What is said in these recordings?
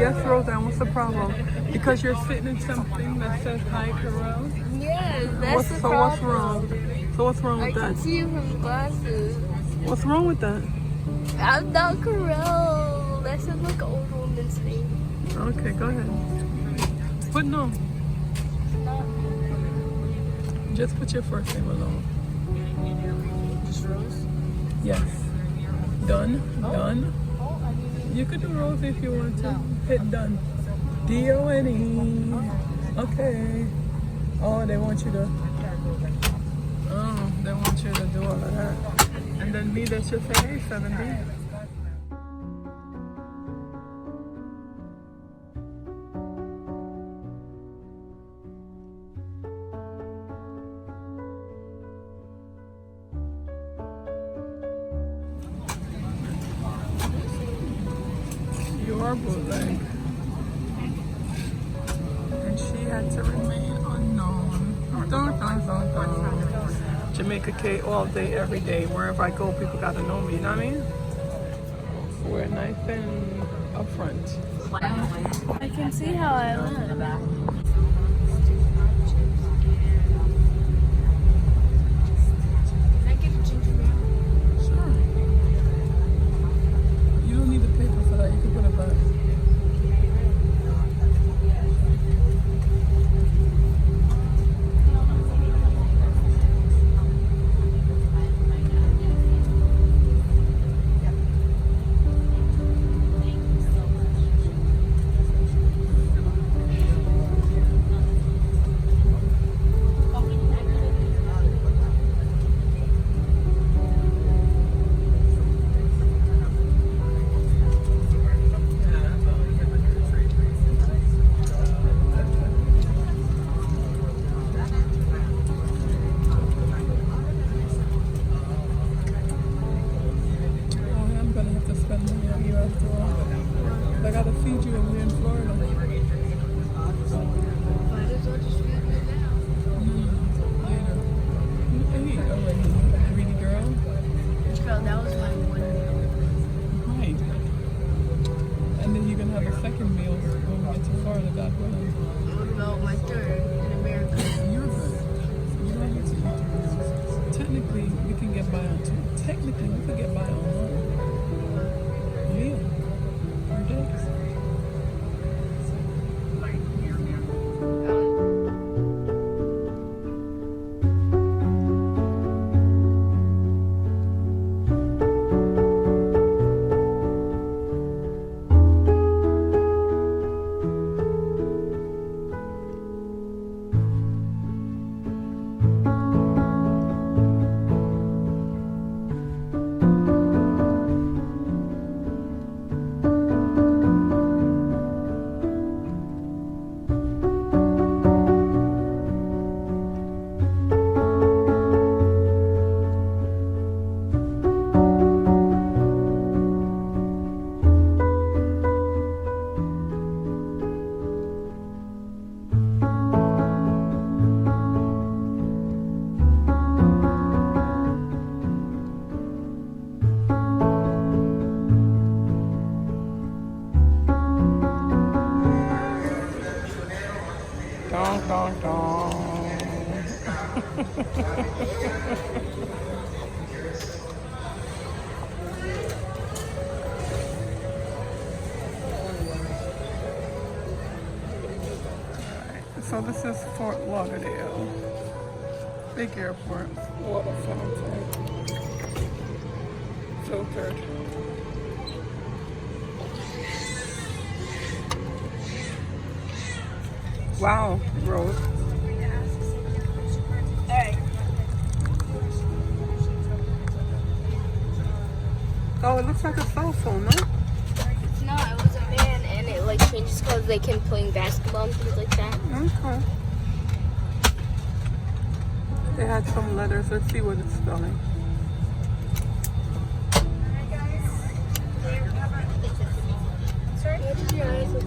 Yes, Roseanne, what's the problem? Because you're sitting in something that says hi, Carell? Yes, that's the problem. What's wrong? So what's wrong with I that? can see you from the glasses. What's wrong with that? I'm not Carell. That sounds like an old woman's name. Okay, go ahead. But no. No. Just put your first name alone. Just Rose? Yes. Done. Oh. Done. Oh, I mean, You could do Rose if you want to. No. Hit done. D-O-N-E. Okay. Oh, they want you to. Oh, they want you to do all of that. And then me, that's just say, hey, 7D. You are bootleg. And she had to remain unknown. Dun, dun, dun, dun. Jamaica K all day, every day. Wherever I go, people gotta know me, you know what I mean? We're nice and upfront. I can see how I look. Sure. You don't need the paper for that, you can put it back. I'm gonna have to spend money on you after all. I gotta feed you when we're in Florida. Might as well just feed me now. Later. You ate already, greedy girl. Girl, that was my one meal. Right. And then you're gonna have a second meal when we get to Florida, God willing. What about my third in America? You're good. You don't need to eat 3 meals. Technically, we can get by on 2. Technically, we could get by on 1. Yeah. 3 days. Dong, dong, dong. So this is Fort Lauderdale. Big airport. Water fountain. Filtered. Wow, Rose. Alright. Oh, it looks like a cell phone, no? It's not, it was a man and it like changes colors like him playing basketball and things like that. Okay. They had some letters. Let's see what it's spelling. Sorry? What did your eyes look?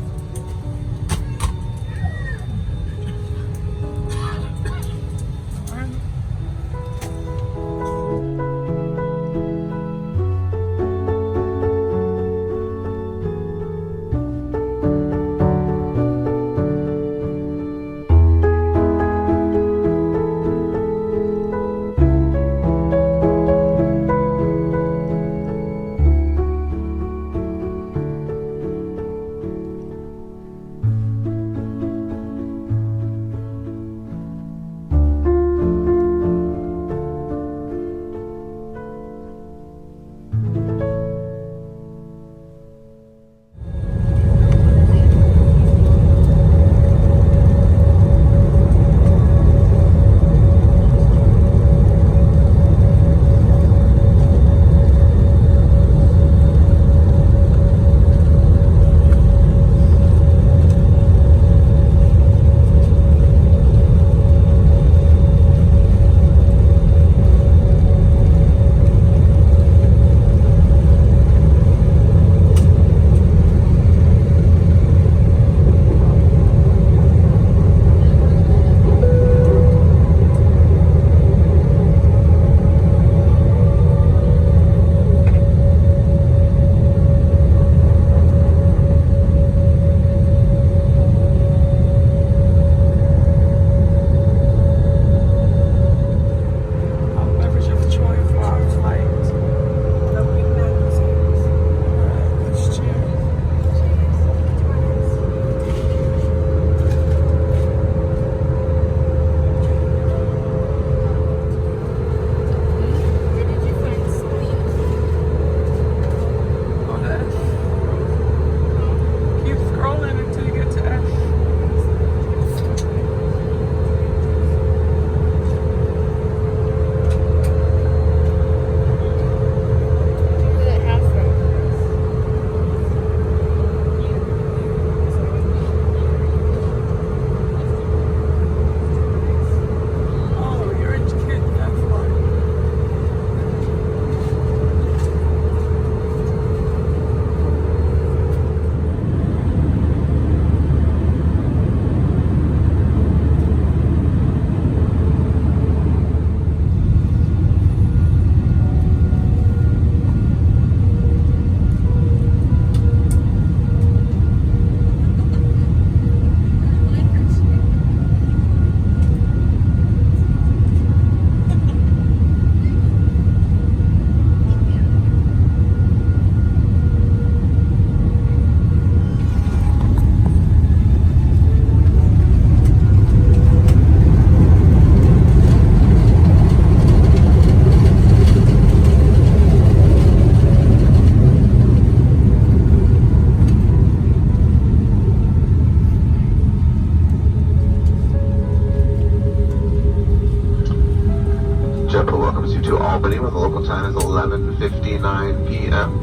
Albany, where the local time is 11:59 p.m.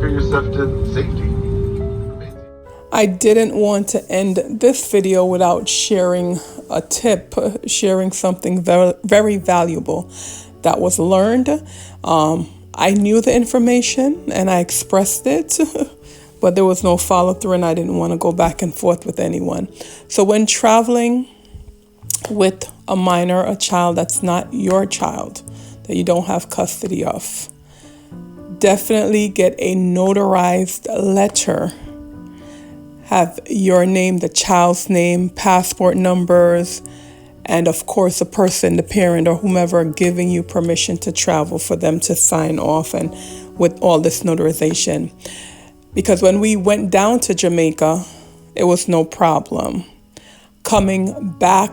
Clear yourself to safety. I didn't want to end this video without sharing a tip, sharing something very, very valuable that was learned. I knew the information and I expressed it, but there was no follow through and I didn't want to go back and forth with anyone. So when traveling with a minor, a child that's not your child, that you don't have custody of, definitely get a notarized letter. Have your name, the child's name, passport numbers, and of course the person, the parent or whomever giving you permission to travel, for them to sign off and with all this notarization. Because when we went down to Jamaica, it was no problem. Coming back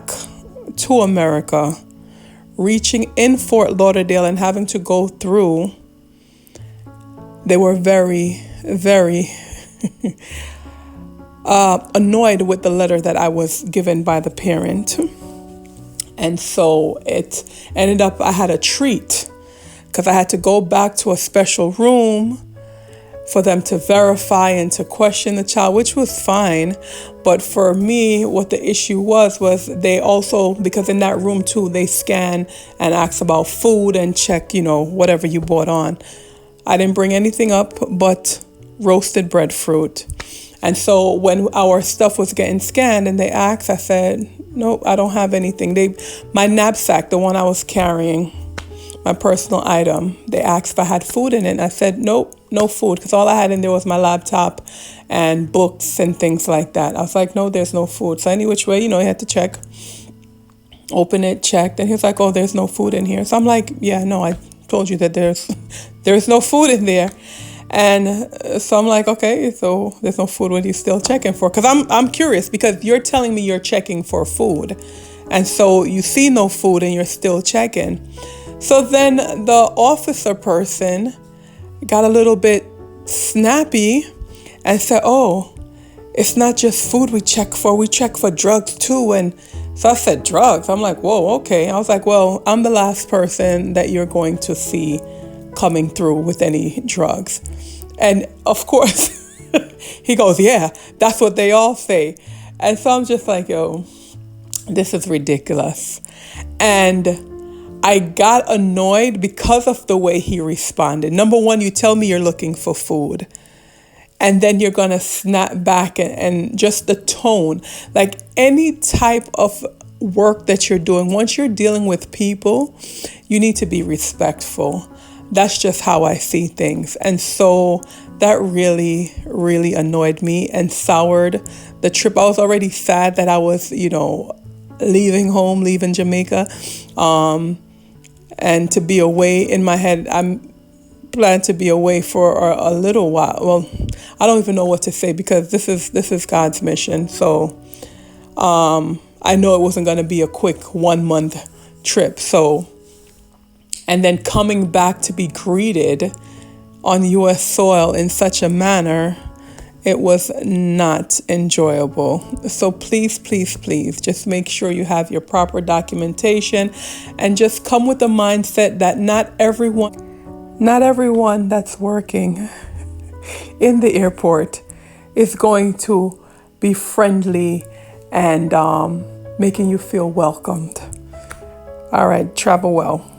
to America, reaching in Fort Lauderdale and having to go through, they were very, very annoyed with the letter that I was given by the parent. And so it ended up, I had a treat because I had to go back to a special room for them to verify and to question the child, which was fine. But for me, what the issue was they also, because in that room too, they scan and ask about food and check, whatever you bought on. I didn't bring anything up but roasted breadfruit. And so when our stuff was getting scanned and they asked, I said, nope, I don't have anything. My knapsack, the one I was carrying, my personal item, they asked if I had food in it. And I said, nope, no food, because all I had in there was my laptop and books and things like that. I was like, no, there's no food. So any which way, you had to check, open it, checked. And he was like, oh, there's no food in here. So I'm like, yeah, no, I told you that there's no food in there. And so I'm like, okay, so there's no food. What are you still checking for? Because I'm curious, because you're telling me you're checking for food. And so you see no food and you're still checking. So then the officer person got a little bit snappy and said, oh, it's not just food we check for drugs too. And so I said, drugs? I'm like, whoa, okay. I was like, well, I'm the last person that you're going to see coming through with any drugs. And of course, he goes, yeah, that's what they all say. And so I'm just like, yo, this is ridiculous. And I got annoyed because of the way he responded. Number one, you tell me you're looking for food, and then you're going to snap back and just the tone, like any type of work that you're doing, once you're dealing with people, you need to be respectful. That's just how I see things. And so that really, really annoyed me and soured the trip. I was already sad that I was, leaving Jamaica. And to be away, in my head, I'm planning to be away for a little while. Well, I don't even know what to say, because this is God's mission. So I know it wasn't going to be a quick 1 month trip. So, and then coming back to be greeted on U.S. soil in such a manner, it was not enjoyable. So please, please, please, just make sure you have your proper documentation and just come with the mindset that not everyone that's working in the airport is going to be friendly and making you feel welcomed. All right, travel well.